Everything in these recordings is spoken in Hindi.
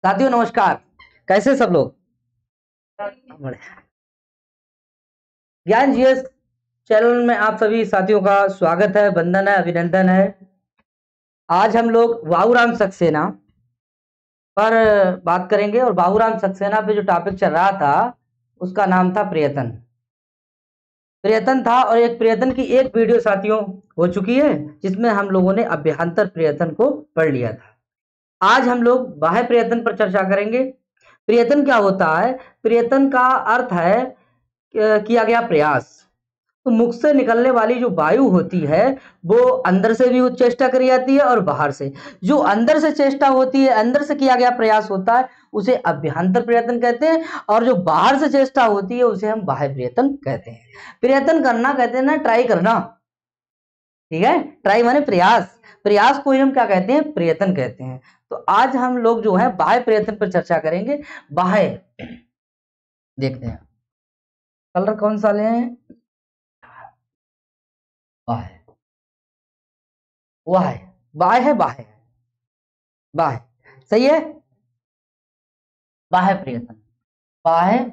साथियों नमस्कार। कैसे सब लोग? ज्ञान जीएस चैनल में आप सभी साथियों का स्वागत है, वंदन है, अभिनंदन है। आज हम लोग बाबूराम सक्सेना पर बात करेंगे और बाबूराम सक्सेना पे जो टॉपिक चल रहा था उसका नाम था प्रयत्न। प्रयत्न था और एक प्रयत्न की एक वीडियो साथियों हो चुकी है जिसमें हम लोगों ने अभ्यंतर प्रयत्न को पढ़ लिया था। आज हम लोग बाह्य प्रयत्न पर चर्चा करेंगे। प्रयत्न क्या होता है? प्रयत्न का अर्थ है किया गया प्रयास। तो मुख से निकलने वाली जो वायु होती है वो अंदर से भी चेष्टा करी जाती है और बाहर से। जो अंदर से चेष्टा होती है, अंदर से किया गया प्रयास होता है, उसे अभ्यंतर प्रयत्न कहते हैं। और जो बाहर से चेष्टा होती है उसे हम बाह्य प्रयत्न कहते हैं। प्रयत्न करना कहते हैं ना, ट्राई करना। ठीक है, ट्राई माने प्रयास। प्रयास को ही हम क्या कहते हैं? प्रयत्न कहते हैं। तो आज हम लोग जो है बाह्य प्रयत्न पर चर्चा करेंगे। बाह्य देखते हैं कलर कौन सा लें। बाह्य, वाह है, बाह्य है, बाह्य है, बाह्य सही है। बाह्य प्रयत्न, बाह्य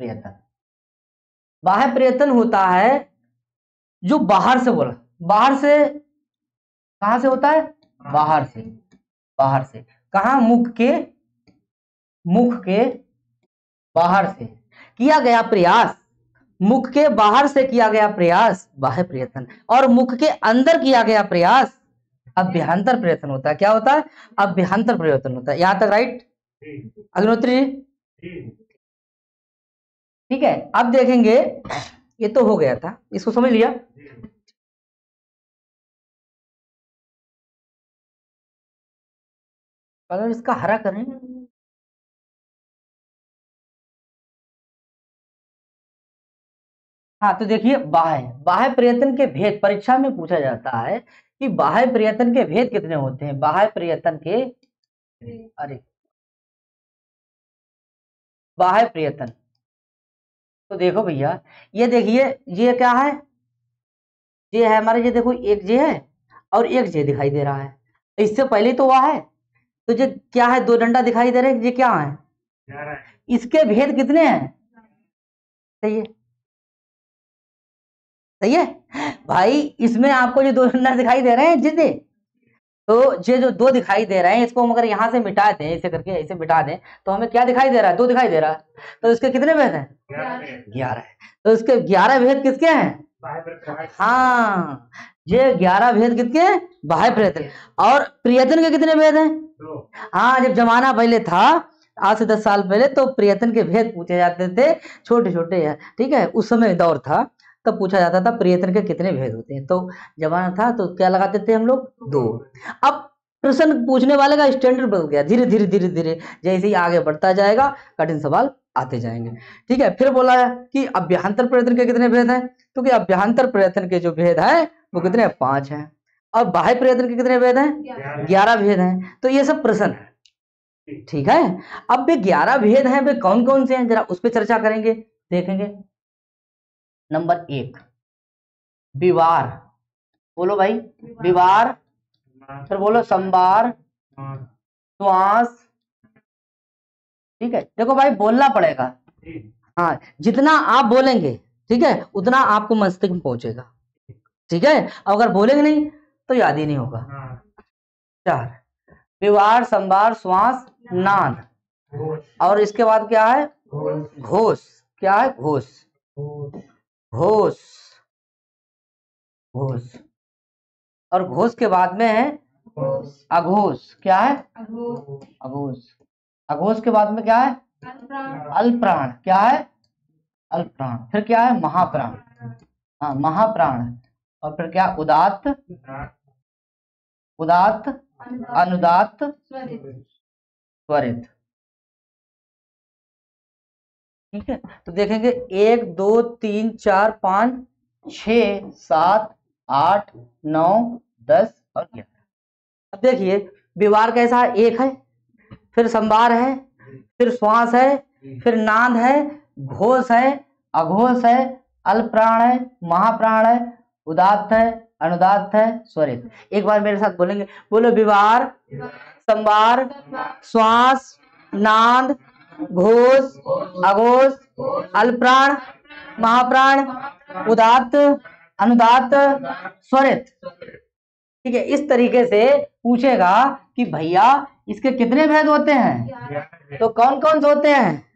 प्रयत्न, बाह्य प्रयत्न होता है जो बाहर से बोला। बाहर से कहां से होता है? बाहर से। बाहर से कहा? मुख के, मुख के बाहर से किया गया प्रयास। मुख के बाहर से किया गया प्रयास बाह्य प्रयत्न, और मुख के अंदर किया गया प्रयास अभ्यंतर प्रयत्न होता है। क्या होता है? अभ्यंतर प्रयत्न होता है। यहां तक राइट अग्निहोत्री जी? ठीक है, अब देखेंगे। ये तो हो गया था, इसको समझ लिया। कलर इसका हरा करें। हाँ, तो देखिए बाह्य, बाह्य प्रयत्न के भेद परीक्षा में पूछा जाता है कि बाह्य प्रयत्न के भेद कितने होते हैं। बाह्य प्रयत्न के, अरे बाह्य प्रयत्न, तो देखो भैया, ये देखिए, ये क्या है? ये है हमारे, ये देखो एक जे है और एक जे दिखाई दे रहा है। इससे पहले तो वह है, तो ये क्या है? दो डंडा दिखाई दे रहे हैं, ये क्या है? इसके भेद कितने हैं? सही है, सही है भाई। इसमें आपको जो दो डंडा दिखाई दे रहे हैं जिसे, तो ये जो दो दिखाई दे रहे हैं इसको हम अगर यहां से मिटा दें, ऐसे करके ऐसे मिटा दें, तो हमें क्या दिखाई दे रहा है? दो दिखाई दे रहा है। तो इसके कितने भेद हैं? 11 है। तो इसके 11 भेद किसके हैं? हाँ, ये 11 भेद किसके हैं? बाह्य प्रयत्न। और प्रयत्न के कितने भेद हैं? हाँ, जब जमाना पहले था, आज से 10 साल पहले, तो प्रयत्न के भेद पूछे जाते थे, छोटे छोटे। ठीक है, उस समय दौर था, तब पूछा जाता था प्रयत्न के कितने भेद होते हैं। तो जमाना था तो क्या लगाते थे हम लोग? 2। अब प्रश्न पूछने वाले का स्टैंडर्ड बदल गया, धीरे धीरे धीरे धीरे जैसे ही आगे बढ़ता जाएगा कठिन सवाल आते जाएंगे। ठीक है, फिर बोला है कि अभ्यंतर प्रयत्न के कितने भेद हैं? तो कि अभ्यंतर प्रयत्न के जो भेद है वो कितने? 5 हैं। और बाह्य प्रयत्न के कितने भेद हैं? 11 भेद हैं। तो ये सब प्रश्न है। ठीक है, अब वे 11 भेद हैं, वे कौन कौन से हैं जरा उस पर चर्चा करेंगे, देखेंगे। नंबर 1 विवार, बोलो भाई विवार। फिर बोलो संवार, श्वास। ठीक है, देखो भाई बोलना पड़ेगा। हाँ, जितना आप बोलेंगे, ठीक है, उतना आपको मस्तिष्क में पहुंचेगा। ठीक है, अगर बोलेंगे नहीं तो याद ही नहीं होगा। 4 विवार, संवार, श्वास, नाद। और इसके बाद क्या है? घोष। क्या है? घोष, घोष, घोष। और घोष के बाद में है अघोष। क्या है? अघोष। अघोष के बाद में क्या है? अल्पप्राण। क्या है? अल्पप्राण। फिर क्या है? महाप्राण। हाँ, महाप्राण। और फिर क्या? उदात्त, उदात्त, अनुदात्त, त्वरित। ठीक है, तो देखेंगे 1 2 3 4 5 6 7 8 9 10 और 11। अब देखिए विवार कैसा है? 1 है, फिर संवार है, फिर श्वास है, फिर नाद है, घोष है, अघोष है, अल्पप्राण है, महाप्राण है, उदात्त है, अनुदात्त है, स्वरित। एक बार मेरे साथ बोलेंगे, बोलो विवार, संभार, श्वास, नाद, घोष, अघोष, अल्पप्राण, महाप्राण, उदात्त, अनुदात्त, स्वरित। ठीक है, इस तरीके से पूछेगा कि भैया इसके कितने भेद होते हैं, तो कौन कौन से होते हैं।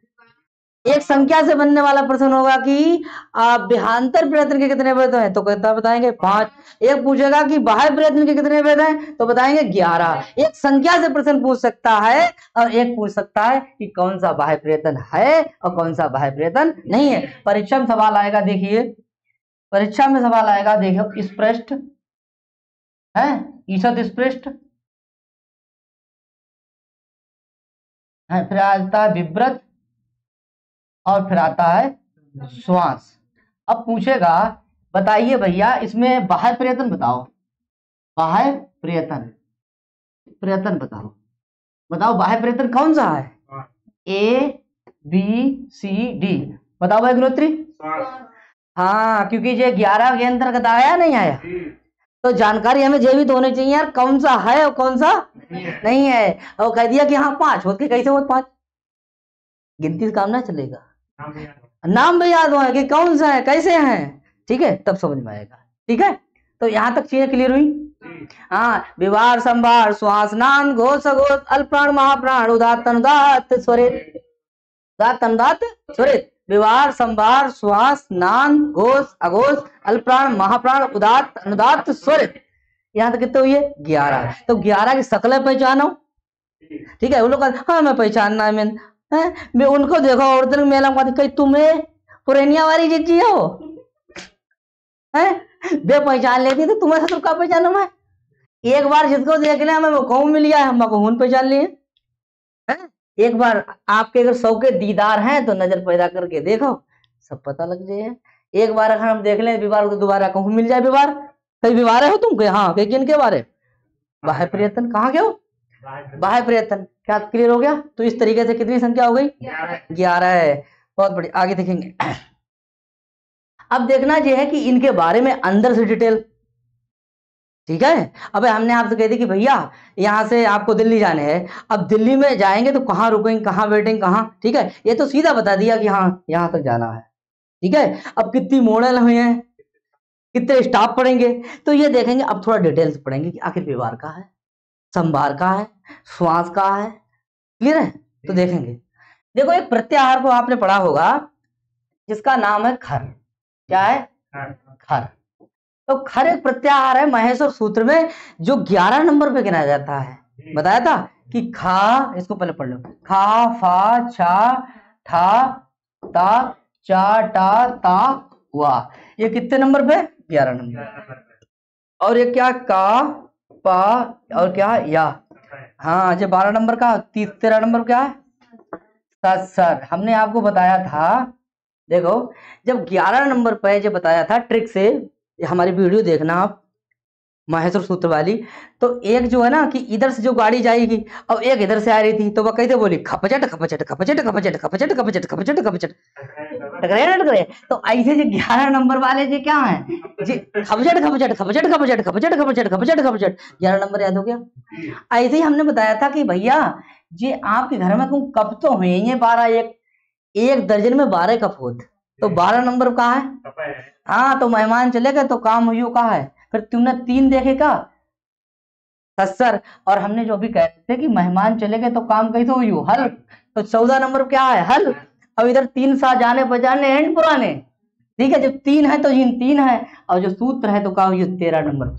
एक संख्या से बनने वाला प्रश्न होगा कि विहांतर प्रयत्न के कितने भेद हैं, तो कितना बताएंगे 5। एक पूछेगा कि बाह्य प्रयत्न के कितने भेद हैं, तो बताएंगे 11। एक संख्या से प्रश्न पूछ सकता है और एक पूछ सकता है कि कौन सा बाह्य प्रयत्न है और कौन सा बाह्य प्रयत्न नहीं है। परीक्षा में सवाल आएगा, देखिए परीक्षा में सवाल आएगा, देखो स्पृष्ट है, ईषद स्पृष्ट है, फिर आता है विव्रत और फिर आता है श्वास। अब पूछेगा बताइए भैया इसमें बाह्य प्रयत्न बताओ, बाह्य प्रयत्न बताओ, बताओ बाह्य प्रयत्न कौन सा है, A B C D, बताओ भाई गुणोत्री। हाँ, क्योंकि ये 11 के अंतर्गत आया नहीं आया, तो जानकारी हमें ये भी तो होनी चाहिए यार, कौन सा है और कौन सा नहीं है। और कह दिया कि हाँ 5 होते, कैसे होते 5, गिनती से काम ना चलेगा, नाम भी याद हुआ कि कौन सा है कैसे हैं, ठीक है, तब समझ में आएगा। ठीक है, तो यहां तक चीजें क्लियर हुई। हाँ, विवार, संभार, श्वास, नाम, घोष, अघोष, अल्पप्राण, महाप्राण, उदात्त, अनुदात्त, स्वरित, उदात्त, अनुदात्त, स्वरित, विवार, संभार, श्वास, नाम, घोष, अघोष, अल्पप्राण, महाप्राण, उदात्त, अनुदात्त, स्वरित। यहाँ तक कितने हुई है 11। तो 11 की शक्लें पहचानो, ठीक है। वो लोग हाँ मैं पहचानना है, मैं उनको देखो और दिन मेला कहीं तुम्हें पुरनिया वाली जीजी हो हैं, बे पहचान लेती तो तुम्हें ससुर का पहचानो मैं। एक बार जिसको देख लिया मैं वो कहूँ मिल गया, हम कौन पहचान लिए हैं। एक बार आपके अगर 100 के दीदार हैं तो नजर पैदा करके देखो, सब पता लग जाए। एक बार अगर हम देख लें विवार को दोबारा कहूँ मिल जाए विवार, कहीं विवार हो तुम के, हाँ किन के बारे, बाह्य प्रयत्न कहाँ के हो, बाह्य प्रयत्न। क्या क्लियर हो गया। तो इस तरीके से कितनी संख्या हो गई 11 है। बहुत बढ़िया, आगे देखेंगे। अब देखना यह है कि इनके बारे में अंदर से डिटेल, ठीक है। अब हमने आपसे कह दी कि भैया यहाँ से आपको दिल्ली जाने हैं, अब दिल्ली में जाएंगे तो कहाँ रुकेंगे, कहाँ बैठेंगे, कहाँ, ठीक है, ये तो सीधा बता दिया कि हाँ यहाँ तक जाना है, ठीक है। अब कितनी मोड़ल हुई हैं, कितने स्टाफ पढ़ेंगे, तो ये देखेंगे। अब थोड़ा डिटेल्स पढ़ेंगे कि आखिर व्यवहार का है, संभार का है, श्वास का है, क्लियर है। तो देखेंगे, देखो एक प्रत्याहार को आपने पढ़ा होगा जिसका नाम है खर। क्या है खर। तो खर एक प्रत्याहार है महेश्वर सूत्र में जो 11 नंबर पे गिना जाता है। बताया था कि खा, इसको पहले पढ़ लो, खा फा छा ठा ता चा टा ता वा, ये कितने नंबर पे 11 नंबर। और ये क्या का पा और क्या या, हाँ जो 12 नंबर का, 13 नंबर क्या है सर। हमने आपको बताया था, देखो जब 11 नंबर पे जो बताया था ट्रिक से, हमारी वीडियो देखना आप महेश्वर सूत्र वाली। तो एक जो है ना कि इधर से जो गाड़ी जाएगी और एक इधर से आ रही थी, तो वह कैसे बोली खपचट खपचट खपचट खपचट खपचट खपचट खपचट खपचट, टकरे ना टकरे। तो ऐसे जो 11 नंबर वाले जी क्या है जी, खपचट खपचट खपचट खपचट खपचट खपचट खपचट खपचट, 11 नंबर याद हो गया। ऐसे ही हमने बताया था कि भैया जी आपके घर में कप तो हुए ये 12, एक दर्जन में 12 कप होते, तो 12 नंबर कहा है। हाँ, तो मेहमान चले गए तो काम हुई कहा है, फिर तुमने 3 देखे का सर। और हमने जो भी कहते थे कि मेहमान चले गए तो काम कैसे हुई हल, तो 14 नंबर क्या है हल। अब इधर 3 सा जाने बजाने एंड पुराने, ठीक है। जब 3 है तो इन 3 है, और जो सूत्र है तो कहा ये 13 नंबर।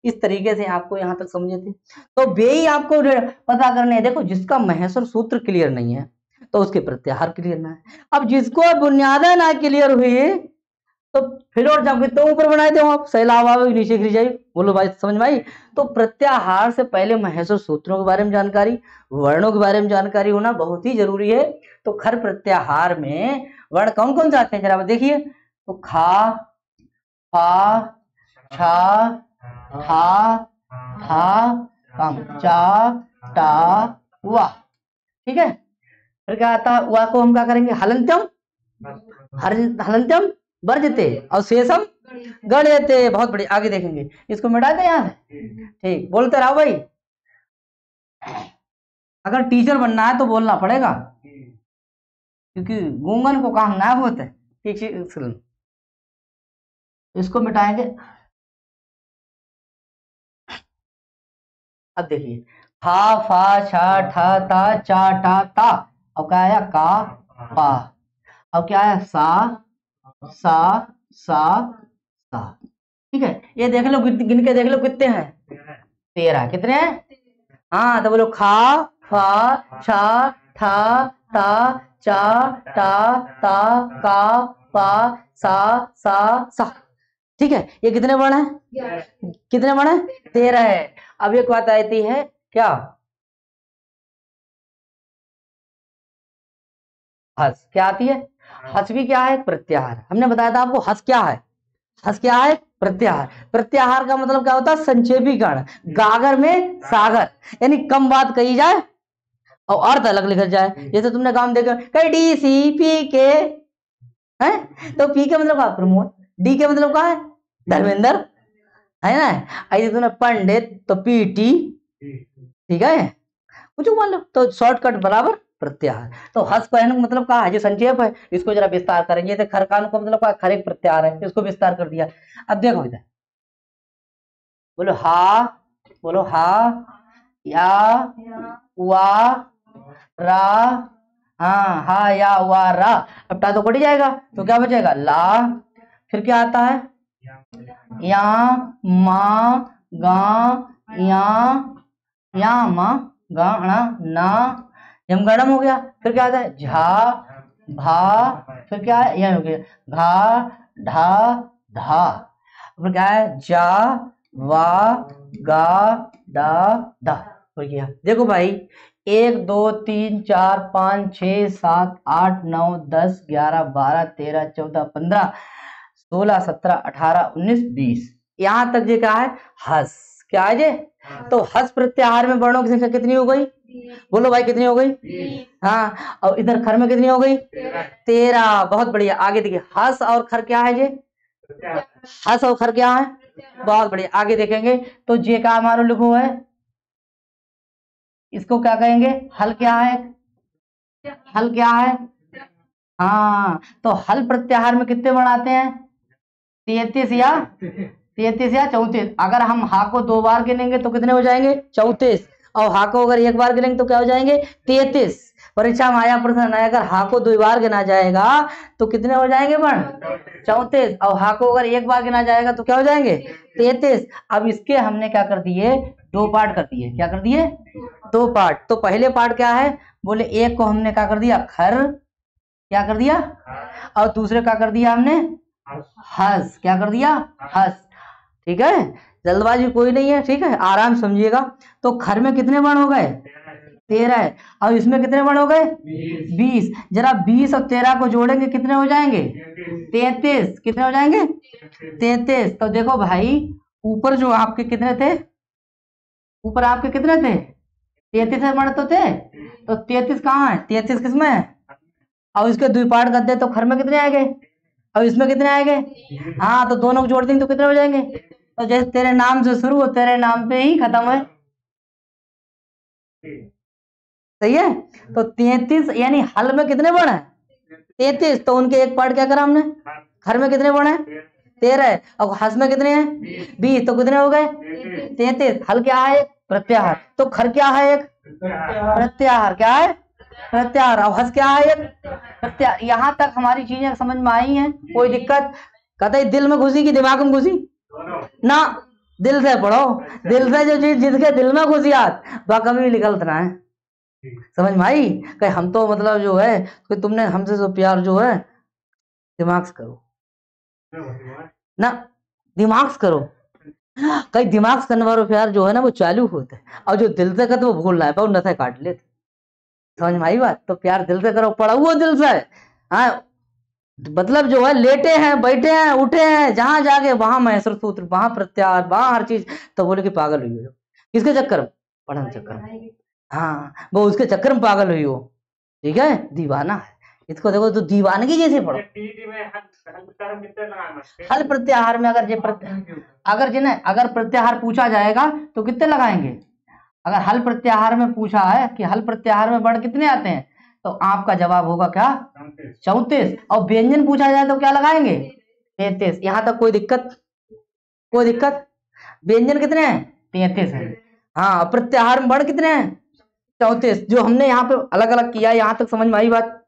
इस तरीके से आपको यहाँ तक समझे थे। तो वे ही आपको पता करने हैं। देखो जिसका महेश्वर सूत्र क्लियर नहीं है तो उसके प्रत्याहार क्लियर ना है। अब जिसको बुनियादा ना क्लियर हुई तो फिर और जब कितने ऊपर बनाए थे आप सैलाब नीचे गिर जाए, बोलो भाई समझ में आई। तो प्रत्याहार से पहले महेश्वर सूत्रों के बारे में जानकारी, वर्णों के बारे में जानकारी होना बहुत ही जरूरी है। तो खर प्रत्याहार में वर्ण कौन कौन से आते हैं जरा देखिए, तो खा फा छा ठा था चा टा वा, ठीक है। फिर क्या आता है वा को हम क्या करेंगे हलंत्यम, हलंत्यम वर्जते और शेषम गणयते। बहुत बड़ी, आगे देखेंगे। इसको मिटा दे याद है, ठीक, बोलते रहो भाई। अगर टीचर बनना है तो बोलना पड़ेगा, क्योंकि गूंगन को काम ना होता है। इसको मिटाएंगे। अब देखिए, फा फा छा ठा ता चा टा ता, अब क्या आया का पा, अब क्या आया सा सा सा सा। ठीक है, ये देख लो, गिन के देख लो कितने हैं, 13। कितने हैं? हाँ, तो बोलो खा फा छा ठा ता चा टा ता का पा सा सा सा। ठीक है, ये कितने वर्ण है? कितने वर्ण है? 13 है। अब एक बात आती है क्या, हस क्या आती है? हस भी क्या है? प्रत्याहार। हमने बताया था आपको, हस क्या है? हस क्या है? प्रत्याहार। प्रत्याहार का मतलब क्या होता है? संक्षेपीकरण, गागर में सागर, यानी कम बात कही जाए और अर्थ अलग लिखा जाए। जैसे तुमने काम देखा, कई डी सी पी के है, तो पी के मतलब क्या? प्रमोद। डी के मतलब क्या है? धर्मेंद्र, है ना। ऐसे तुमने पंडित तो पीटी, ठीक है, कुछ मान लो, तो शॉर्टकट बराबर प्रत्याहार। तो हस पहन मतलब क्या है? जो संक्षेप है, इसको जरा विस्तार करेंगे। तो खरकान को मतलब क्या? खरे प्रत्याहार है, इसको विस्तार कर दिया। अब देखो इधर, बोलो हा, बोलो हा, या वा रा, हाँ हा या वा रा। अब टा तो कट जाएगा, तो क्या बचेगा? ला। फिर क्या आता है? या मा गा, या मा गा ना, यम गणम हो गया। फिर क्या आता है? झा भा, फिर क्या है? यह हो गया घा ढा धा। फिर क्या है? जा वा गा डा दा हो गया। देखो भाई, 1 2 3 4 5 6 7 8 9 10 11 12 13 14 15 16 17 18 19 20, यहां तक ये क्या है? हस। क्या है ये? तो हस प्रत्याहार में वर्णों की संख्या कितनी हो गई? बोलो भाई, कितनी हो गई? हाँ, और इधर खर में कितनी हो गई? 13। बहुत बढ़िया। आगे देखिए, हस और खर क्या है ये? हस और खर क्या है? बहुत बढ़िया, आगे देखेंगे। तो जे का हमारा लिखो है, इसको क्या कहेंगे? हल क्या है? हल क्या है? हाँ, तो हल प्रत्याहार में कितने वर्ण आते हैं? 33 या 34। अगर हम हा को 2 बार गिनेंगे तो कितने हो जाएंगे? 34। और हा को अगर 1 बार गिनेंगे तो क्या हो जाएंगे? 33। परीक्षा में आया प्रश्न है, अगर हा को 2 बार गिना जाएगा तो कितने हो जाएंगे वर्ण? 34। और हा को अगर 1 बार गिना जाएगा तो क्या हो जाएंगे? 33। अब इसके हमने क्या कर दिए? 2 पार्ट कर दिए। क्या कर दिए? 2 पार्ट। तो पहले पार्ट क्या है? बोले, एक को हमने क्या कर दिया? खर। क्या कर दिया? और दूसरे का कर दिया हमने? हस। क्या कर दिया? हस। ठीक है, जल्दबाजी कोई नहीं है, ठीक है, आराम समझिएगा। तो खर में कितने वर्ण हो गए? 13 है। और इसमें कितने वर्ण हो गए? 20। जरा 20 और 13 को जोड़ेंगे कितने हो जाएंगे? 33। कितने हो जाएंगे? 33। तो देखो भाई, ऊपर जो आपके कितने थे? ऊपर आपके कितने थे? 33 वर्ण तो थे। तो 33 कहाँ है? 33 किसमें है? और इसके द्विपाठ कर दे तो खर में कितने आएंगे? और इसमें कितने आएंगे? हाँ, तो दोनों को जोड़ देंगे तो कितने हो जाएंगे? तो जैसे तेरे नाम से शुरू हो, तेरे नाम पे ही खत्म है। सही है। तो 33 यानी हल में कितने वर्ण है? 33। तो उनके एक पार्ट क्या करा हमने? खर में कितने वर्ण है? 13। और हस में कितने हैं? 20। तो कितने हो गए? 33। हल क्या है? प्रत्याहार। तो खर क्या है? एक प्रत्याहार। क्या है? प्रत्याहार। और हस क्या है? एक प्रत्याहार। यहां तक हमारी चीजें समझ में आई हैं? कोई दिक्कत? कतई दिल में घुसी कि दिमाग में घुसी ना? दिल से पढ़ो। दिल से जो चीज जिसके दिल में घुसी आत वह कभी निकलता ना है। समझ में आई? कि हम तो मतलब जो है कि तुमने हमसे जो प्यार जो है, दिमाग से करो ना, दिमाग से करो। कई दिमाग से करने वालों प्यार जो है ना वो चालू होता है, और जो दिल से करते वो भूल रहा है वो नशा काट लेते। समझ में आई बात? तो प्यार दिल से करो, पड़ा हुआ दिल से। हाँ, मतलब जो है लेटे हैं, बैठे हैं, उठे हैं, जहां जाके वहां महसूस सूत्र, वहां प्रत्याहार, वहां हर चीज। तो बोले कि पागल हुई हो। किसके चक्कर में? पढ़न चक्कर में। हाँ, वो उसके चक्कर में पागल हुई हो। ठीक है, दीवाना है। इसको देखो तो दीवानगी जैसे पढ़ो। हल प्रत्याहार में अगर अगर जिन्हें अगर प्रत्याहार पूछा जाएगा तो कितने लगाएंगे? अगर हल प्रत्याहार में पूछा है कि हल प्रत्याहार में वर्ण कितने आते हैं, तो आपका जवाब होगा क्या? 34। और व्यंजन पूछा जाए तो क्या लगाएंगे? 33। यहां तक कोई दिक्कत? कोई दिक्कत? व्यंजन कितने हैं? 33 है। हाँ, प्रत्याहार में वर्ण कितने हैं? 34। जो हमने यहाँ पे अलग अलग किया, यहाँ तक समझ में आई बात?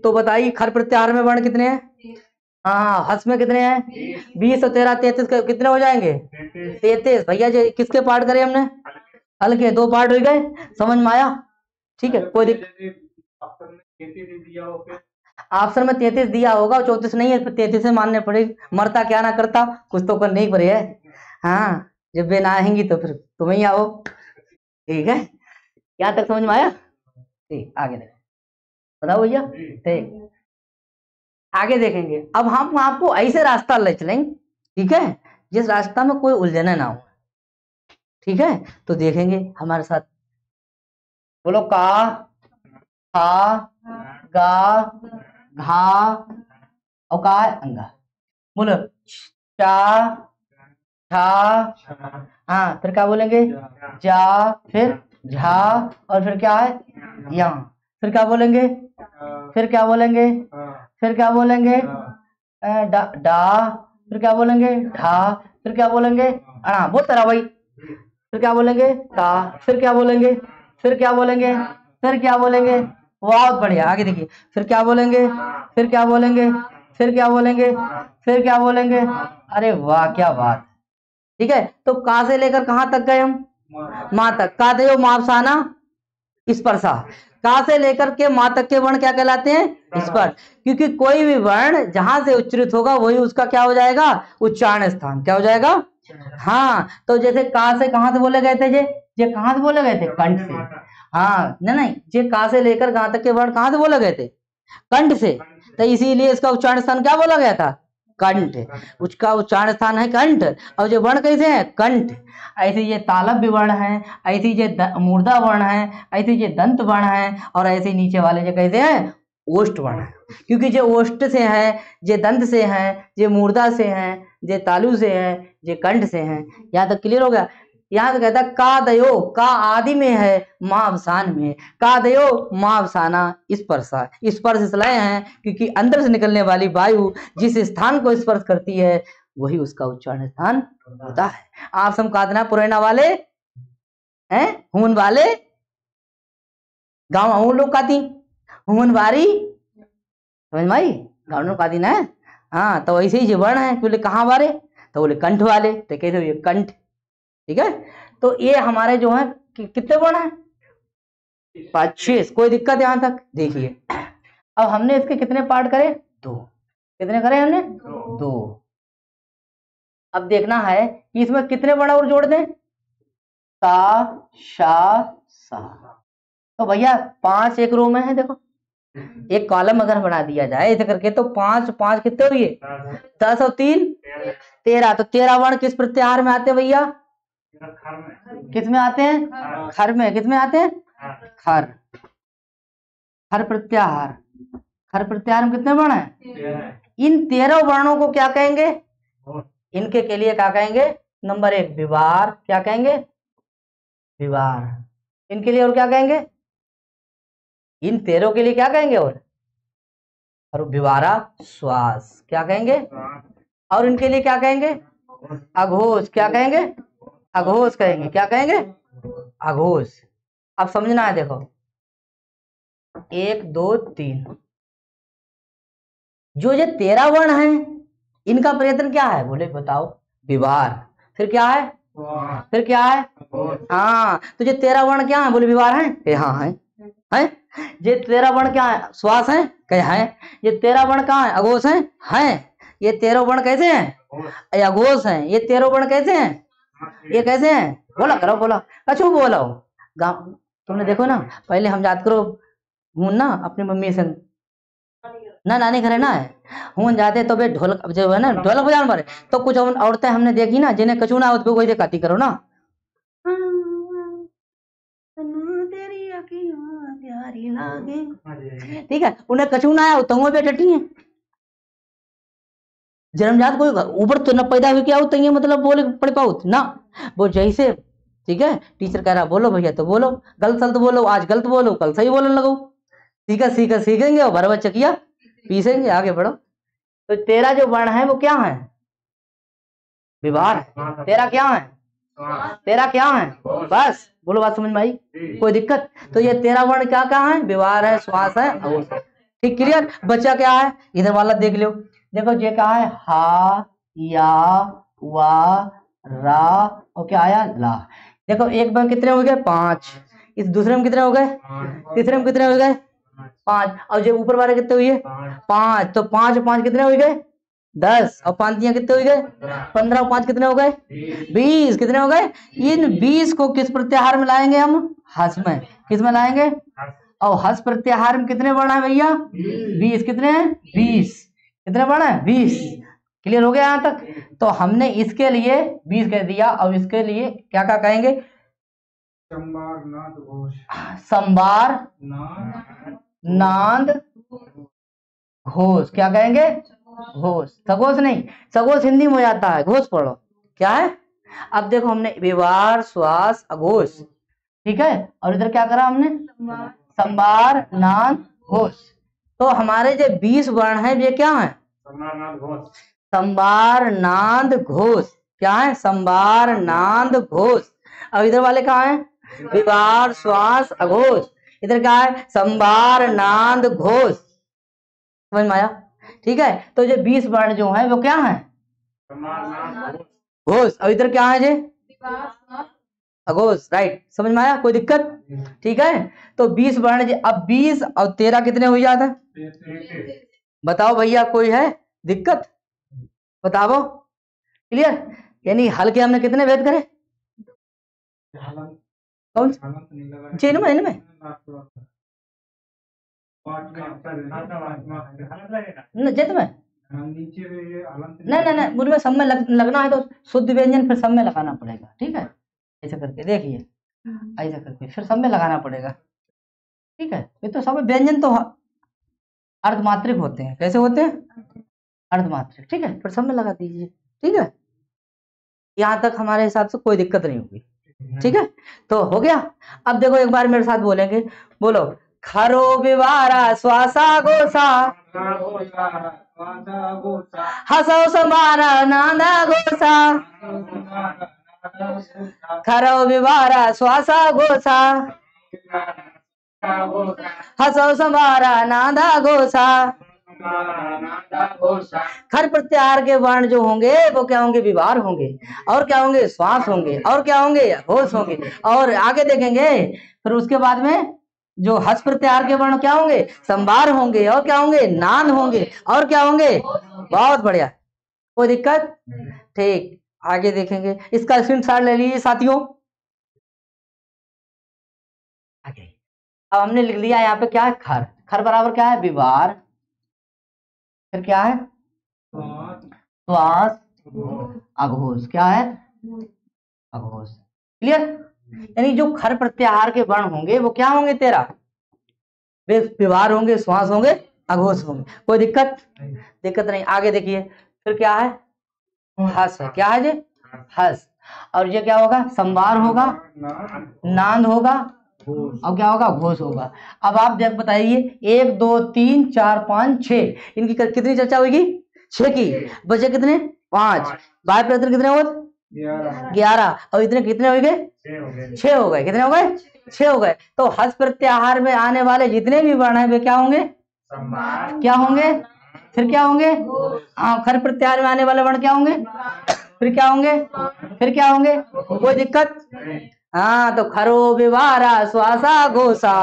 तो बताइए खर प्रत्याहार में वर्ण कितने हैं? हाँ, हस में कितने हैं? 20 और 13 33 कितने हो जाएंगे? 33। भैया जी किसके पार्ट करे हमने? हल के 2 पार्ट हो गए। समझ में आया? ठीक है, कोई दिक्कत? ऑप्शन में 33 दिया होगा, 34 नहीं है, 33 से मानने पड़ेगी। मरता क्या ना करता, कुछ तो करने ही पड़े है। हाँ, जब वे ना आएंगी तो फिर तुम ही आओ। ठीक है, यहाँ तक समझ में आया? ठीक, आगे देखो, बताओ भैया। ठीक, आगे देखेंगे। अब हम आपको ऐसे रास्ता ले चलेंगे, ठीक है, जिस रास्ता में कोई उलझने ना हो। ठीक है, तो देखेंगे हमारे साथ। बोलो का, खा, गा, घा और का अंगा। बोलो चा, छा, हाँ, फिर क्या बोलेंगे? जा, फिर झा, और फिर क्या है? या। फिर क्या बोलेंगे? फिर क्या बोलेंगे? फिर क्या बोलेंगे? डा, डा, फिर क्या बोलेंगे? ढा, फिर क्या बोलेंगे? अड़ा। बहुत तरह भाई। फिर क्या बोलेंगे? ता, फिर क्या बोलेंगे? फिर क्या बोलेंगे? फिर क्या बोलेंगे? बहुत बढ़िया, आगे देखिए। फिर क्या बोलेंगे? फिर क्या बोलेंगे? फिर क्या बोलेंगे? फिर क्या बोलेंगे? अरे वाह, क्या बात। ठीक है, तो का से लेकर कहां तक गए हम? मां तक। का दयो मापसाना स्पर्शा। का से लेकर के मां तक के वर्ण क्या कहलाते हैं? स्पर्श। क्योंकि कोई भी वर्ण जहां से उच्चारित होगा वही उसका क्या हो जाएगा? उच्चारण स्थान। क्या हो जाएगा? हाँ, तो जैसे का से कहां से बोले गए थे? जे कहां से बोले गए थे? कंठ से। हाँ, नहीं, जे का से लेकर कहां तक के वर्ण कहां से बोले गए थे? कंठ से। तो इसीलिए इसका उच्चारण स्थान क्या बोला गया था? कंठ। उसका उच्चारण स्थान है कंठ। और जो वर्ण कैसे है? कंठ। ऐसे ये तालव्य वर्ण है, ऐसे ये मूर्धा वर्ण है, ऐसे ये दंत वर्ण है, और ऐसे नीचे वाले जो कैसे हैं? ओष्ठ वर्ण है। क्योंकि जो ओष्ठ से है, जे दंत से है, जे मूर्धा से है, जे तालु से है, जे कंठ से है। यहाँ तक क्लियर हो गया? यहाँ से कहता का दयो, का आदि में है, माँ अवसान में। का दयो माँ अवसाना स्पर्शा। स्पर्श इसलिए है क्योंकि अंदर से निकलने वाली वायु जिस स्थान को स्पर्श करती है वही उसका उच्चारण स्थान होता है। आप समकादना पुरैना वाले हैं, हुन वाले गाँव हूँ लोग काती, हुन बारी, समझ में आई? गाँव लोग काती ना। हाँ, तो ऐसे ही जो वर्ण है, बोले कहाँ वाले? तो बोले कंठ वाले। तो कहते ये कंठ। ठीक है, तो ये हमारे जो है कितने वर्ण है? 5-6। कोई दिक्कत यहां तक? देखिए, अब हमने इसके कितने पार्ट करे? 2। कितने करे हमने? 2। अब देखना है कि इसमें कितने वर्ण और जोड़ दें? सा, शा, सा। तो भैया 5 एक रो में है। देखो, एक कॉलम अगर बना दिया जाए ऐसे करके, तो 5 5 कितने हुए? 10 और 3 13। तो 13 वर्ण किस प्रत्याहार में आते हैं भैया? किस में आते हैं? खर में। किस में आते हैं? खर। खर प्रत्याहार। खर प्रत्याहार में कितने वर्ण हैं? इन 13 वर्णों को क्या कहेंगे? इनके के लिए क्या कहेंगे? नंबर 1 विवार। क्या कहेंगे? विवार। इनके लिए और क्या कहेंगे? इन 13 के लिए क्या कहेंगे? और विवारा श्वास। क्या कहेंगे? और इनके लिए क्या कहेंगे? अघोष। क्या कहेंगे? अघोष कहेंगे। क्या कहेंगे? अघोष। अब समझना है, देखो 1 2 3 जो ये 13 वर्ण हैं इनका प्रयत्न क्या है? बोले बताओ। विवार। फिर क्या है? फिर क्या है? हाँ, तो ये 13 वर्ण क्या है? बोले विवार है। हाँ है। ये 13 वर्ण क्या है? श्वास है। कहे है। ये 13 वर्ण कहाँ है? अघोष है। ये 13 वर्ण कैसे हैं? अघोष हैं। ये 13 वर्ण कैसे हैं? ये कैसे हैं? बोला करो, बोला कछु बोलो। गाँव तुमने देखो ना, पहले हम याद करो हूं ना अपनी मम्मी से ना, नानी घर है ना, हूं जाते तो बे ढोलक जो है ना, ढोलक बजाने पर। तो कुछ औरतें हमने देखी ना जिन्हें कछु ना हो तो वही दिखाती करो ना, ठीक है। उन्हें कछु ना आया तो पे टटी है। जन्मजात कोई ऊपर तो न पैदा हुई क्या होता है, मतलब बोले पड़ पाओ ना। वो जैसे ठीक है, टीचर कह रहा बोलो भैया तो बोलो, गलत सलत बोलो, आज गलत बोलो कल सही बोलने लगो। सीखा सीखा सीखेंगे और भर चकिया पीसेंगे। आगे बढ़ो। तो तेरा जो वर्ण है वो क्या है? विभार। तेरा क्या है? तेरा क्या है? बस बोलो, बात समझ में आई? कोई दिक्कत? तो ये तेरा वर्ण क्या कहाँ है? विभार है, श्वास है, अघोष है। ठीक, क्लियर? बच्चा क्या है? इधर वाला देख लो। देखो ये क्या है? हा, या, वा, रा और क्या आया? ला। देखो एक में कितने हो गए? 5। इस दूसरे में कितने हो गए? तीसरे में कितने हो गए? 5। और जो ऊपर वाले कितने हुए? 5। तो 5 और 5 कितने हो गए? 10। और 5 कितने हो गए? 15 और 5 कितने हो गए? 20। कितने हो गए? इन 20 को किस प्रत्याहार में लाएंगे हम? हस में। किस में लाएंगे? और हस प्रत्याहार में कितने वर्ण है भैया? 20। कितने हैं? 20। कितने वर्ण है? 20। क्लियर हो गया यहाँ तक? तो हमने इसके लिए 20 कह दिया, और इसके लिए क्या क्या कहेंगे? संबार, नांद, घोष। क्या कहेंगे? घोष। सघोष नहीं, सघोष हिंदी में हो जाता है, घोष पढ़ो। क्या है? अब देखो हमने विभार, श्वास, अघोष, ठीक है, और इधर क्या करा हमने? संबार, नांद, घोष। तो हमारे जो 20 वर्ण है ये क्या है? संबार, नांद, घोष। क्या है? संबार, नांद, घोष। और इधर वाले कहाँ है? विभार, श्वास, अघोष। इधर क्या है? संबार, नांद, घोष। समझ में आया? ठीक है, तो ये 20 वर्ण जो है वो क्या है? घोष। और इधर क्या है? ये अघोष। राइट, समझ में आया? कोई दिक्कत? ठीक है, तो 20 वर्ण। अब 20 और 13 कितने हो जाता? बताओ भैया, कोई है दिक्कत? बताओ। क्लियर? यानी हल के हमने कितने भेद करे? कौन से? इनमें जित में नहीं, मुझमें सब में लगना है तो शुद्ध व्यंजन फिर सब में लगाना पड़ेगा। ठीक है, ऐसा करके देखिए, ऐसा करके फिर सब में लगाना पड़ेगा। ठीक है, ये तो सब व्यंजन तो अर्धमात्रिक होते हैं। कैसे होते हैं? अर्धमात्रिक। ठीक है, फिर सब में लगा दीजिए। ठीक है, यहाँ तक हमारे हिसाब से कोई दिक्कत नहीं होगी। ठीक है, तो हो गया। अब देखो एक बार मेरे साथ बोलेंगे, बोलो। खरो विवारा श्वासा गोसा, हसो समारा नाना गोसा। खरो विवारा श्वासा गोसा, हसो समारा नादा गोसा। खर प्रत्याहार के वर्ण जो होंगे वो क्या होंगे? विभार होंगे। और क्या होंगे? श्वास होंगे। और क्या होंगे? घोष होंगे। और आगे देखेंगे फिर उसके बाद में जो हस प्रत्याहार के वर्ण क्या होंगे? संभार होंगे। और क्या होंगे? नान होंगे। और क्या होंगे? बहुत बढ़िया, कोई दिक्कत? ठीक, आगे देखेंगे। इसका स्क्रीनशॉट ले लीजिए साथियों। आगे अब हमने लिख लिया यहाँ पे क्या है? खर। खर बराबर क्या है? विभार। फिर क्या है? श्वास, अघोष। क्या है? अघोष। क्लियर? यानी जो खर प्रत्याहार के वर्ण होंगे वो क्या होंगे? तेरा विभार होंगे, श्वास होंगे, अघोष होंगे। कोई दिक्कत? दिक्कत नहीं। आगे देखिए, फिर क्या है? हस है। क्या है ये? हस। और ये क्या होगा? संभार होगा, नांद होगा, और क्या होगा? घोष होगा। अब आप देख बताइए, 1 2 3 4 5 6, इनकी कितनी चर्चा होगी? 6 की। बचे कितने? 5। बाय प्रयत्न कितने हुए? 11। और इतने कितने हो गए? 6 हो गए। कितने हो गए? 6 हो गए। तो हस प्रत्याहार में आने वाले जितने भी वर्ण है वे क्या होंगे? क्या होंगे? फिर क्या होंगे? खर प्रत्याहार में आने वाले वर्ण क्या होंगे? फिर क्या होंगे? फिर क्या होंगे? कोई दिक्कत? हाँ, तो खरो विवारा श्वासा घोषा,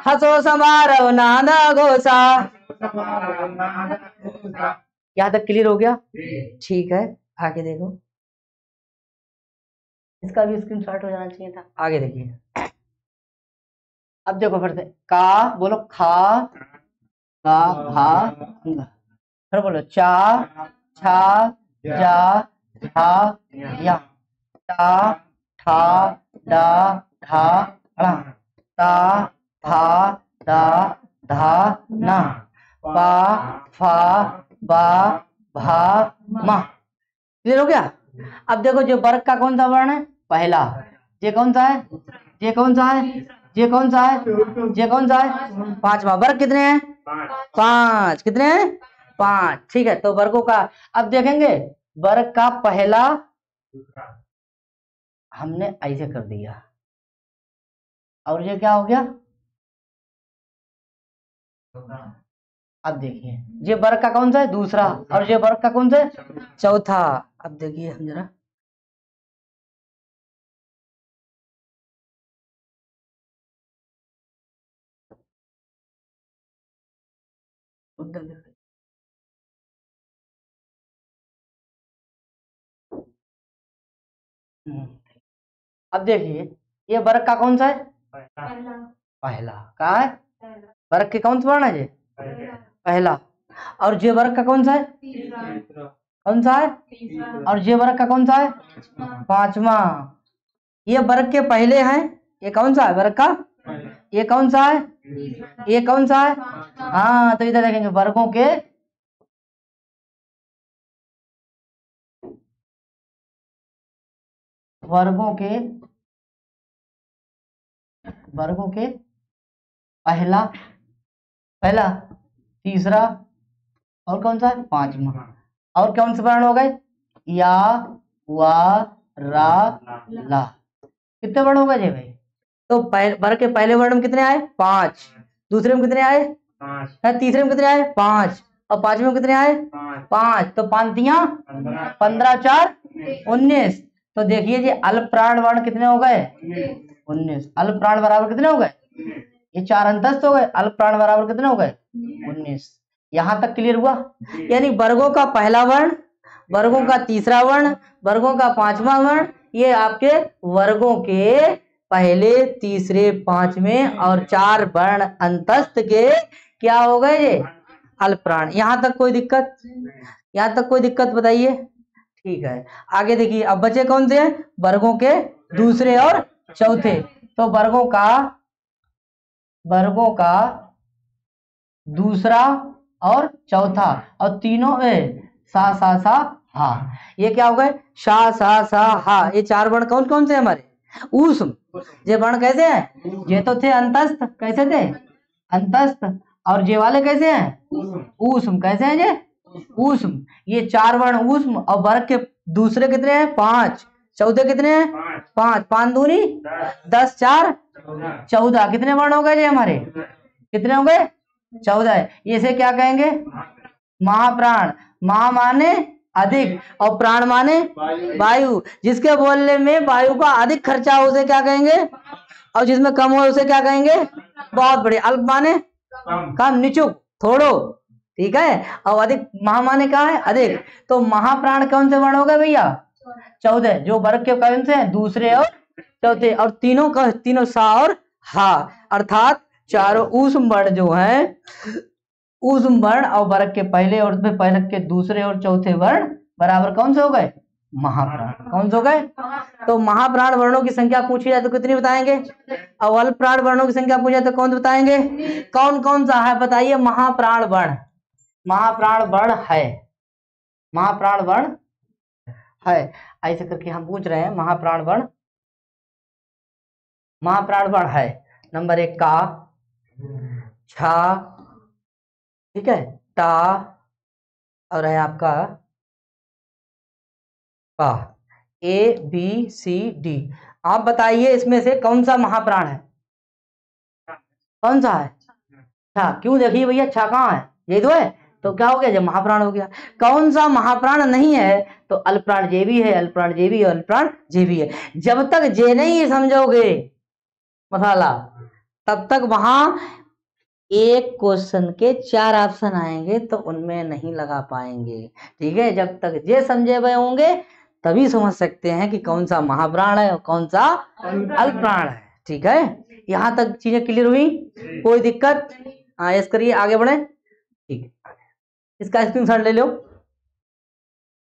हसो समारो नादा घोषा। यहाँ तक क्लियर हो गया? ठीक है, आगे देखो। इसका भी स्क्रीनशॉट हो जाना चाहिए था। आगे देखिए, अब देखो फिर से। का बोलो, खा, का, खा, फिर बोलो चा, छा, जा, झा, या, टा, ठा, डा, ढा, ड़ा, ता, था, दा, धा, ना, पा, फा, बा, भा, मा। क्लियर हो गया? अब देखो जो वर्ग का कौन सा वर्ण है, पहला, ये कौन सा है, ये कौन सा है, ये कौन सा है, ये कौन सा है, पांचवा। वर्ग कितने हैं, पांच। कितने हैं, पांच। ठीक है, तो वर्गों का अब देखेंगे। वर्ग का पहला हमने ऐसे कर दिया, और ये क्या हो गया, अब देखिए ये वर्ग का कौन सा है, दूसरा, और ये वर्ग का कौन सा है, चौथा। अब देखिए हम जरा, अब देखिए ये वर्ग का कौन सा है, पहला। कहा है, वर्ग के कौन सा वर्ण है, ये पहला। और ये वर्ग का कौन सा है, कौन सा है, और ये वर्ग का कौन सा है, पांचवा। ये वर्ग के पहले हैं, ये कौन सा है वर्ग का, ये कौन सा है, ये कौन सा है, हाँ। तो इधर देखेंगे वर्गों के, वर्गों के, वर्गों के पहला, पहला, तीसरा, और कौन सा है, पांचवा। और कौन से वर्ण हो गए, या, वा, रा, ला। कितने वर्ण हो गए जी भाई, तो वर्ग के पहले वर्ण में कितने आए, पांच। दूसरे में कितने आए, तीसरे में कितने आए, पांच। और पांचवें में कितने आए, पांच। तो पांतियां 15, 4 19। तो देखिए जी अल्प प्राण वर्ण कितने हो गए, 19। अल्प प्राण बराबर कितने हो गए, ये 4 अंतस्थ हो गए। अल्प प्राण बराबर कितने हो गए, 19। यहां तक क्लियर हुआ। यानी वर्गों का पहला वर्ण, वर्गों का तीसरा वर्ण, वर्गों का पांचवा वर्ण, ये आपके वर्गों के पहले, तीसरे, पांचवें और 4 वर्ण अंतस्थ के क्या हो गए ये, अल्प प्राण। यहां तक कोई दिक्कत, यहां तक कोई दिक्कत बताइए। ठीक है, आगे देखिए अब बचे कौन से हैं, वर्गों के दूसरे और चौथे। तो वर्गों का दूसरा और चौथा, और तीनों सा सा सा हा, ये क्या हो गए, शा सा सा हा। ये 4 वर्ण कौन कौन से हमारे, ऊष्म। ये वर्ण कैसे हैं, ये तो थे अंतस्थ, कैसे थे, अंतस्थ। और ये वाले कैसे हैं, ऊष्म। कैसे हैं ये, ऊष्म। ये 4 वर्ण ऊष्म। और वर्ग के दूसरे कितने हैं, 5। चौथे कितने हैं, 5। 5 दूनी 10, 4 14। कितने वर्ण हो गए ये हमारे, कितने हो गए, 14। इसे क्या कहेंगे, महाप्राण। महा माने अधिक, और प्राण माने वायु। जिसके बोलने में वायु का अधिक खर्चा हो उसे क्या कहेंगे, और जिसमें कम हो उसे क्या कहेंगे, बहुत बड़े। अल्प माने कम, निचुक, थोड़ो। ठीक है, और अधिक, महा माने क्या है, अधिक। तो महाप्राण कौन से वर्ण हो गए भैया, 14। जो वर्ग के कौन से हैं, दूसरे और चौथे। और तीनों का, तीनों सा और हा, अर्थात चारों ऊष्म वर्ण जो है, ऊष्म वर्ण और वर्ग के पहले और पहले के दूसरे और चौथे वर्ण बराबर कौन से हो गए, महाप्राण। कौन से हो गए, तो महाप्राण वर्णों की संख्या पूछी जाए तो कितनी बताएंगे, और अल्प प्राण वर्णों की संख्या पूछी जाए तो कौन बताएंगे, कौन कौन सा है बताइए। महाप्राण वर्ण, महाप्राण वर्ण है, महाप्राण वर्ण है। ऐसे करके हम पूछ रहे हैं महाप्राण वर्ण, महाप्राण वर्ण है। नंबर 1 का, छा, ठीक है, टा, और है आपका का। A B C D. आप बताइए इसमें से कौन सा महाप्राण है, कौन सा है, छा। क्यों, देखिए भैया छा कहाँ है, ये तो है, तो क्या हो गया, जब महाप्राण हो गया। कौन सा महाप्राण नहीं है, तो अल्पप्राण जे भी है, अल्पप्राण जे भी है, अल्पप्राण जे भी है। जब तक जे नहीं समझोगे मसाला, तब तक वहां एक क्वेश्चन के 4 ऑप्शन आएंगे तो उनमें नहीं लगा पाएंगे। ठीक है, जब तक ये समझे हुए होंगे तभी समझ सकते हैं कि कौन सा महाप्राण है और कौन सा अल्पप्राण है। ठीक है, यहां तक चीजें क्लियर हुई, कोई दिक्कत, हाँ यस करिए, आगे बढ़े। ठीक है, इसका स्क्रीनशॉट ले लो।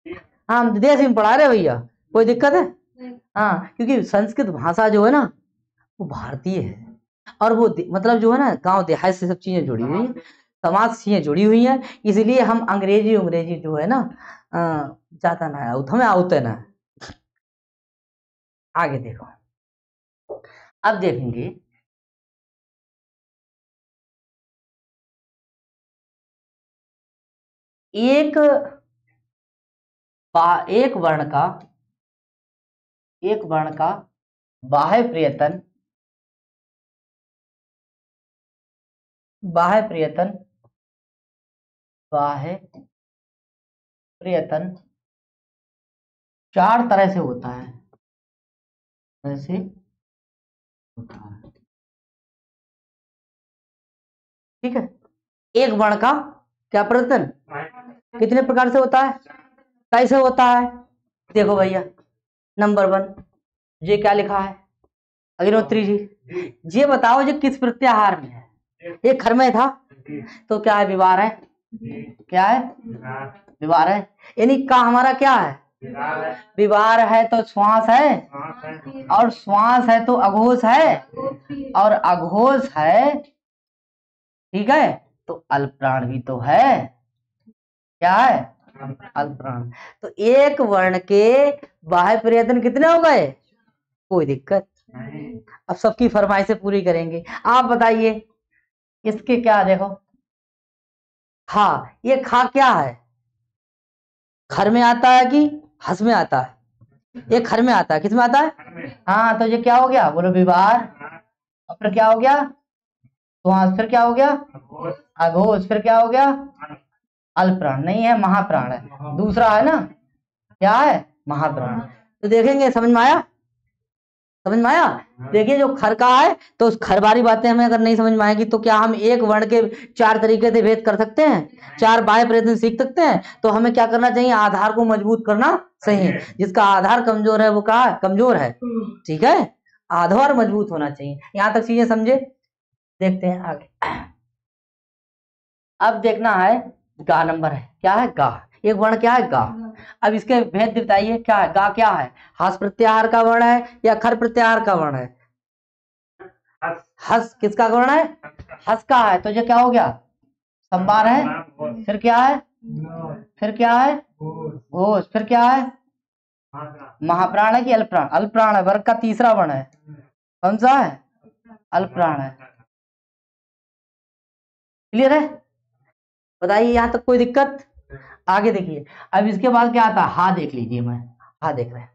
हाँ, हम देश में पढ़ा रहे भैया, कोई दिक्कत है, हाँ, क्योंकि संस्कृत भाषा जो है ना वो भारतीय है, और वो मतलब जो है ना गांव देहात से सब चीजें जुड़ी हुई है, समाज से चीजें जुड़ी हुई हैं। इसलिए हम अंग्रेजी जो है ना ज्यादा ना हमें आउत है ना, आगे देखो, अब देखेंगे एक एक वर्ण का बाह्य प्रयत्न चार तरह से होता है, ऐसे होता है। ठीक है, एक वर्ण का क्या प्रयत्न कितने प्रकार से होता है, कैसे होता है? देखो भैया, नंबर 1, ये क्या लिखा है अग्निहोत्री जी, ये बताओ ये किस प्रत्याहार में है? ये खर में था तो क्या है, विवार है। क्या है? विवार है। यानी का हमारा क्या है? विवार है तो श्वास है, और श्वास है तो अघोष है, और अघोष है, ठीक है, तो अल्पप्राण भी तो है। क्या है? अल्पप्राण। तो एक वर्ण के बाह्य प्रयत्न कितने हो गए? कोई दिक्कत नहीं। अब सबकी फरमाइशें पूरी करेंगे। आप बताइए इसके क्या, देखो हाँ, ये खा क्या है? खर में आता है कि हस में आता है? ये खर में आता है। किस में आता है? हाँ, तो ये क्या हो गया, बोलो विवार। और फिर क्या हो गया? श्वास। फिर क्या हो गया? अघोष। फिर क्या हो गया? अल्पप्राण नहीं है, महाप्राण है। दूसरा है ना, क्या है? महाप्राण। तो देखेंगे, समझ में आया? समझ में आया? देखिए, जो खर का है तो उस खर वाली बातें हमें अगर नहीं समझ में आएगी तो क्या हम एक वर्ण के चार तरीके से भेद कर सकते हैं, चार बाह्य प्रयत्न सीख सकते हैं? तो हमें क्या करना चाहिए, आधार को मजबूत करना सही है। जिसका आधार कमजोर है वो क्या है? कमजोर है। ठीक है, आधार मजबूत होना चाहिए। यहां तक चीजें समझे? देखते हैं आगे। अब देखना है गा नंबर है, क्या है? गा। एक वर्ण क्या है? गा। अब इसके भेद बताइए, क्या है गा? क्या है? हस प्रत्याहार का वर्ण है या खर प्रत्याहार का वर्ण है? हस किसका वर्ण है? हस का है। तो ये क्या हो गया? संबार है। फिर क्या है? फिर क्या है? घोष। फिर क्या है? महाप्राण है कि अल्पप्राण? अल्पप्राण है, वर्ग का तीसरा वर्ण है। कौन सा है? अल्पप्राण है। क्लियर है? बताइए यहां तक कोई दिक्कत? आगे देखिए, अब इसके बाद क्या आता है? हा देख लीजिए, मैं हा देख रहे हैं।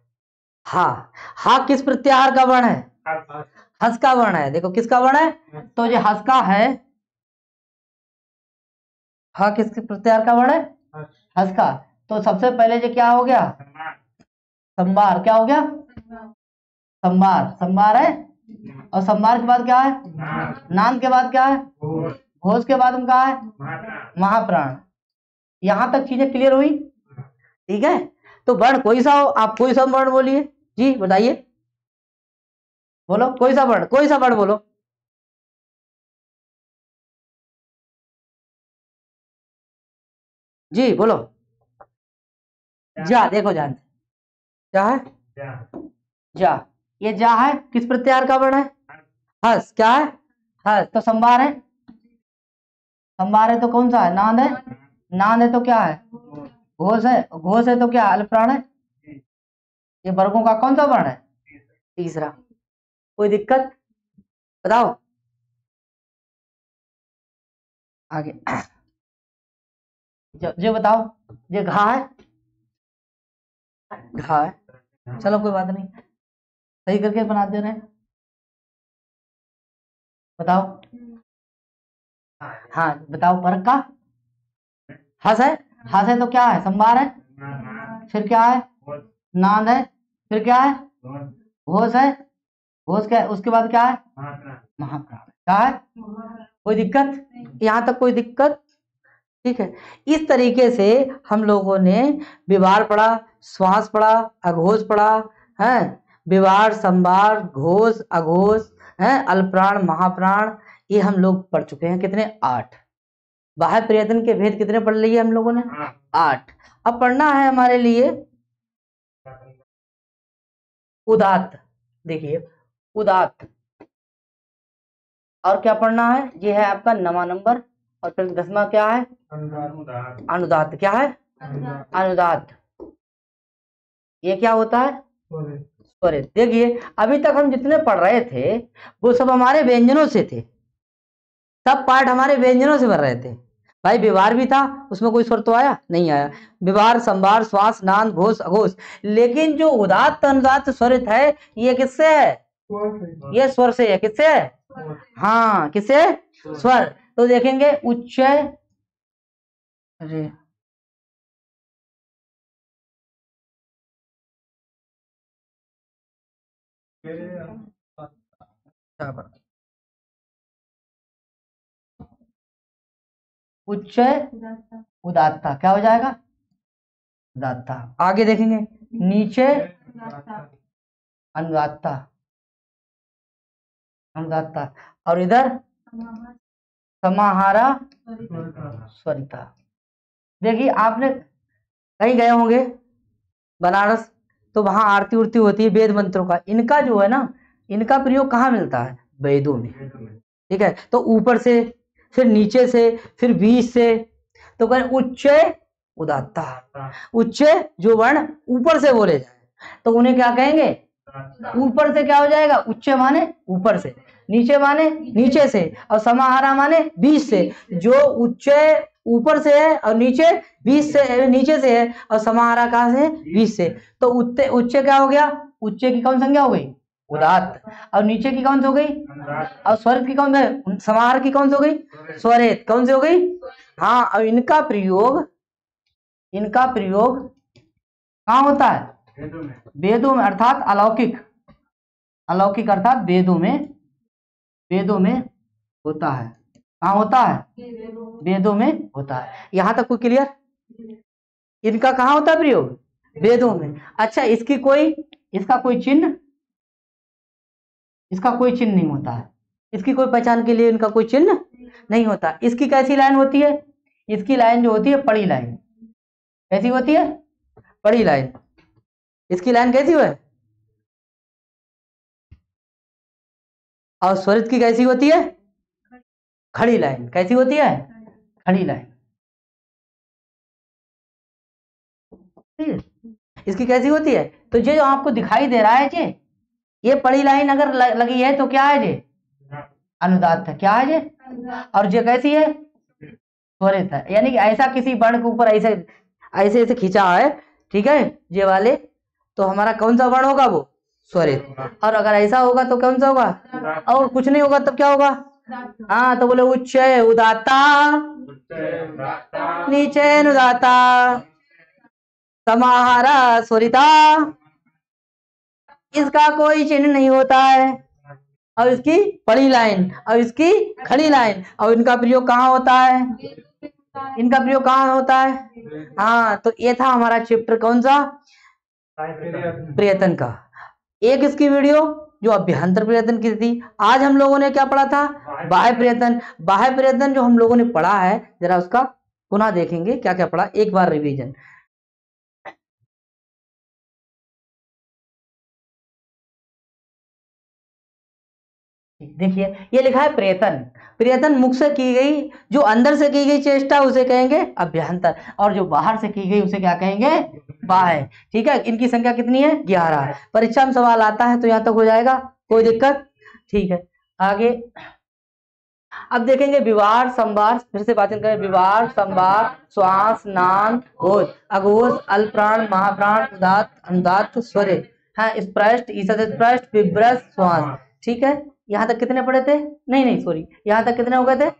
हा, हा किस प्रत्याहार का वर्ण है? हस का वर्ण है। देखो किसका वर्ण है? तो ये हस का है। हा किस प्रत्याहार का वर्ण है? हस का। तो सबसे पहले ये क्या हो गया? संबार। क्या हो गया? संबार। संबार है। और संबार के बाद क्या है? नाम के बाद क्या है? घोष के बाद हम क्या है? महाप्राण। यहां तक चीजें क्लियर हुई? ठीक है, तो वर्ण कोई सा हो, आप कोई सा वर्ण बोलिए जी, बताइए, बोलो कोई सा वर्ण, कोई सा वर्ण बोलो। जी बोलो। जा। देखो जान, क्या है? जा। ये जा है, किस प्रत्याहार का वर्ण है? हस। क्या है? हस। तो संबार है। संबार है तो कौन सा है? नांद है। नांद है तो क्या है? घोष है। घोष है तो क्या? अल्पप्राण है। ये वर्गों का कौन सा वर्ण है? तीसरा। कोई दिक्कत? बताओ आगे। जो बताओ, ये घा है, घा है, चलो कोई बात नहीं, सही करके बना दे रहे हैं। बताओ, हाँ बताओ, वर्ग का हस है। हस है तो क्या है? संबार है। फिर क्या है? नांद है। फिर क्या है? घोष है। घोष क्या है? उसके बाद क्या है? महाप्राण। क्या है? कोई दिक्कत? यहां तक कोई दिक्कत? ठीक है, इस तरीके से हम लोगों ने विवार पढ़ा, श्वास पढ़ा, अघोष पढ़ा है, विवार, संवार, घोष, अघोष है, अल्पप्राण, महाप्राण, ये हम लोग पढ़ चुके हैं। कितने? 8। बाह्य प्रयत्न के भेद कितने पढ़ लिए हम लोगों ने? 8। अब पढ़ना है हमारे लिए उदात्त। देखिए, उदात्त। और क्या पढ़ना है? ये है आपका 9वां नंबर। और फिर 10वां क्या है? अनुदात्त। क्या है? अनुदात्त। ये क्या होता है? स्वरित। देखिए अभी तक हम जितने पढ़ रहे थे वो सब हमारे व्यंजनों से थे, सब पार्ट हमारे व्यंजनों से भर रहे थे। भाई व्यवहार भी था, उसमें कोई स्वर तो आया नहीं आया, व्यवहार संभार श्वास नाद घोष अघोष। लेकिन जो उदात्त अनुदात्त स्वरित है ये किससे है? ये स्वर से है। किससे है? हाँ किससे? स्वर। तो देखेंगे उच्च, अरे उच्च उदात्ता क्या हो जाएगा? उदात्ता। आगे देखेंगे नीचे अनुदात्ता, अनुदात्ता। और इधर समाहारा स्वरिता। देखिए आपने कहीं गए होंगे बनारस, तो वहां आरती उरती होती है वेद मंत्रों का। इनका जो है ना, इनका प्रयोग कहाँ मिलता है? वेदों में। ठीक है, तो ऊपर से, फिर नीचे से, फिर बीच से। तो कहें उच्च उदात्ता, उच्च जो वर्ण ऊपर से बोले जाए तो उन्हें क्या कहेंगे? ऊपर से क्या हो जाएगा? उच्च माने ऊपर से, नीचे माने नीचे से, और समाहारा माने बीच से। जो उच्च ऊपर से है और नीचे बीच से, नीचे से है, और समाहारा कहाँ से? बीच से। तो उच्च क्या हो गया? उच्च की कौन संज्ञा हो गई? उदात्त। और नीचे की कौन सी हो गई? और स्वरित की कौन है? समाहार की कौन सी हो गई? स्वरित। कौन सी हो गई? हाँ। और इनका प्रयोग, इनका प्रयोग कहाँ होता है? वेदों में, अर्थात अलौकिक, अलौकिक अर्थात वेदों में, वेदों में होता है। कहाँ होता है? वेदों में होता है। यहां तक कोई क्लियर? इनका कहाँ होता है प्रयोग? वेदों में। अच्छा इसकी कोई, इसका कोई चिन्ह, इसका कोई चिन्ह नहीं होता है, इसकी कोई पहचान के लिए इनका कोई चिन्ह नहीं होता। इसकी कैसी लाइन होती है? इसकी लाइन जो होती है पड़ी लाइन। कैसी होती है? पड़ी लाइन। इसकी लाइन कैसी है? और स्वरित की कैसी होती है? खड़ी लाइन। कैसी होती है? खड़ी लाइन। इसकी कैसी होती है? तो ये जो आपको दिखाई दे रहा है ये पड़ी लाइन अगर लगी है तो क्या है? ये अनुदात्त है। क्या है ये? और ये कैसी है? स्वरित है। यानी कि ऐसा किसी वर्ण के ऊपर ऐसे ऐसे ऐसे खींचा है, ठीक है, ये वाले, तो हमारा कौन सा वर्ण होगा? वो स्वरित। और अगर ऐसा होगा तो कौन सा होगा? और कुछ नहीं होगा तब क्या होगा? हाँ, तो बोले उच्च उदात्ता, नीचे अनुदात्ता, समाहारा स्वरिता। इसका कोई चिन्ह नहीं होता है। और इसकी पड़ी लाइन और इसकी खड़ी लाइन। और इनका प्रयोग कहाँ होता है? इनका प्रयोग कहाँ होता है? हाँ, तो ये था हमारा चैप्टर कौन सा? प्रयत्न का। एक इसकी वीडियो जो अभ्यंतर प्रयत्न की थी। आज हम लोगों ने क्या पढ़ा था? बाह्य प्रयत्न। बाह्य प्रयत्न जो हम लोगों ने पढ़ा है, जरा उसका पुनः देखेंगे क्या क्या पढ़ा, एक बार रिवीजन। देखिए ये लिखा है प्रयत्न। प्रयत्न मुख से की गई, जो अंदर से की गई चेष्टा उसे कहेंगे अभ्यंतर, और जो बाहर से की गई उसे क्या कहेंगे? बाह्य। ठीक है, इनकी संख्या कितनी है? 11। परीक्षा में सवाल आता है तो यहाँ तक हो जाएगा, कोई दिक्कत? ठीक है, आगे अब देखेंगे विवार संवार। फिर से बात करें, विवार संवार श्वास नान घोष अघोष अल्प्राण महाप्राण उदात्त अनुदात्त स्वरित। हाँ, स्पष्ट ईसद स्पष्ट विभ्रस श्वास। ठीक है, यहाँ तक कितने पढ़े थे? नहीं सॉरी, यहाँ तक कितने हो गए थे?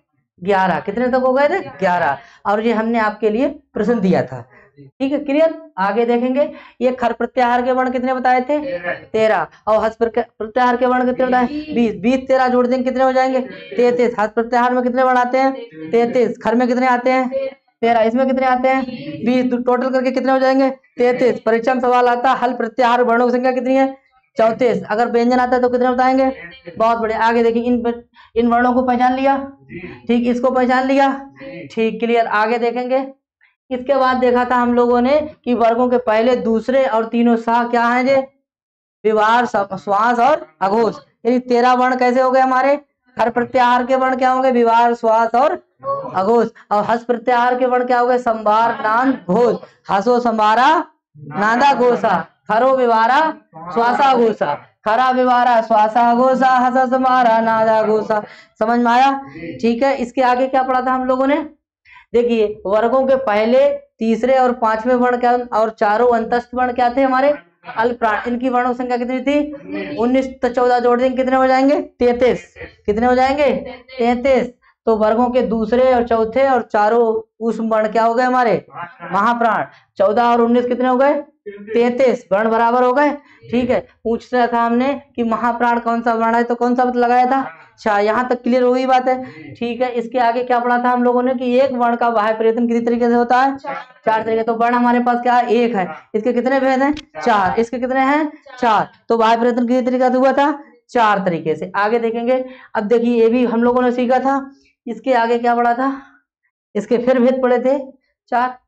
11। कितने तक हो गए थे? 11। और ये हमने आपके लिए प्रश्न दिया था। ठीक है, क्लियर? आगे देखेंगे, ये खर प्रत्याहार के वर्ण कितने बताए थे? 13। और हस्त प्रत्याहार के वर्ण कितने बताए? 20। 20 13 जोड़ देंगे कितने हो जाएंगे? 33। हस्त प्रत्याहार में कितने वर्ण आते हैं? 33। खर में कितने आते हैं? 13। इसमें कितने आते हैं? 20। टोटल करके कितने हो जाएंगे? 33। परीक्षा में सवाल आता है हल प्रत्याहार वर्णों की संख्या कितनी है? 34। अगर व्यंजन आता है तो कितने बताएंगे? बहुत बढ़िया। आगे देखिए, इन वर्णों को पहचान लिया? ठीक, इसको पहचान लिया? ठीक, क्लियर। आगे देखेंगे, इसके बाद देखा था हम लोगों ने कि वर्गों के पहले दूसरे और तीनों सा क्या है? जे विवार श्वास और अघोष। यानी 13 वर्ण कैसे हो गए हमारे? हर प्रत्याहार के वर्ण क्या होंगे? विवार श्वास और अघोष। और हस प्रत्याहार के वर्ण क्या हो गए? संभार नान घोष। हसो संभारा नादा घोषा। खरो विवारा श्वासा घोषा, खरा विवारा श्वासा घोषा, हसस मारा नादा घोषा। समझ में आया? ठीक है, इसके आगे क्या पढ़ा था हम लोगों ने? देखिए वर्गों के पहले, तीसरे और पांचवें वर्ण क्या, और चारों अंतस्थ वर्ण क्या थे हमारे? अल्प प्राण। इनकी वर्णों संख्या कितनी थी? 19। तो 14 जोड़ देंगे कितने हो जाएंगे? 33। कितने हो जाएंगे? 33। तो वर्गों के दूसरे और चौथे और चारों उस वर्ण क्या हो गए हमारे? महाप्राण। 14 और 19 कितने हो गए? 33। वर्ण बराबर हो गए। ठीक है, पूछ रहा था हमने कि महाप्राण कौन सा वर्ण है, तो कौन सा लगाया था? अच्छा, यहाँ तक क्लियर हो गई बात है। ठीक है, इसके आगे क्या पढ़ा था हम लोगों ने कि एक वर्ण का बाह्य परिवर्तन कितने तरीके से होता है? 4 तरीके। तो वर्ण हमारे पास क्या है? एक है। इसके कितने भेद हैं? 4। इसके कितने हैं? 4। तो बाह्य परिवर्तन कितने तरीके से हुआ था? 4 तरीके से। आगे देखेंगे। अब देखिए ये भी हम लोगों ने सीखा था। इसके आगे क्या पढ़ा था? इसके फिर भेद पढ़े थे 4।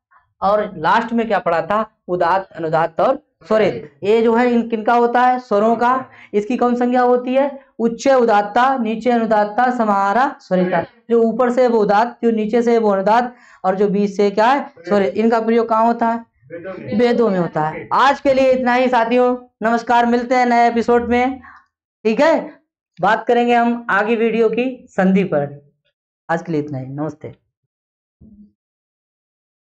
और लास्ट में क्या पढ़ा था? उदात्त, अनुदात्त और स्वरित। ये जो है इन किनका होता है? स्वरों का। इसकी कौन संज्ञा होती है? उच्च उदात्ता, नीचे अनुदात्ता, समाहारा स्वरिता। जो ऊपर से वो उदात्त, जो नीचे से वो अनुदात्त, और जो बीच से क्या है? स्वरित। इनका प्रयोग कहाँ होता है? वेदों में होता है। आज के लिए इतना ही साथियों, नमस्कार, मिलते हैं नए एपिसोड में। ठीक है, बात करेंगे हम आगे वीडियो की संधि पर। आज के लिए इतना ही, नमस्ते।